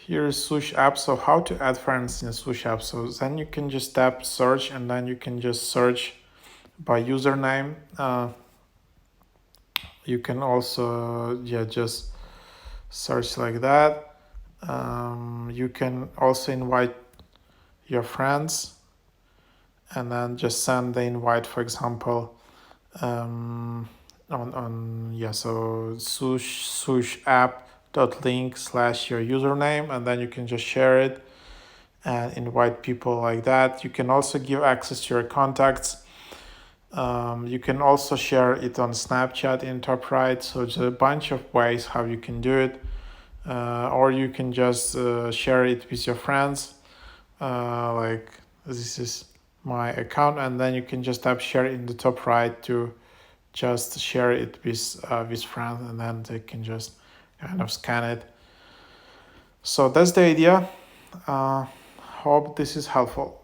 Here's SUSH app. So how to add friends in a SUSH app. So then you can just tap search, and then you can just search by username. You can also just search like that. You can also invite your friends and then just send the invite, for example, so sush app.link/your username, and then you can just share it and invite people like that. You can also give access to your contacts. You can also share it on Snapchat in top right. So there's a bunch of ways how you can do it. Or you can just share it with your friends. Like this is my account, and then you can just tap share in the top right to just share it with friends, and then they can just kind of scan it. So that's the idea. Hope this is helpful.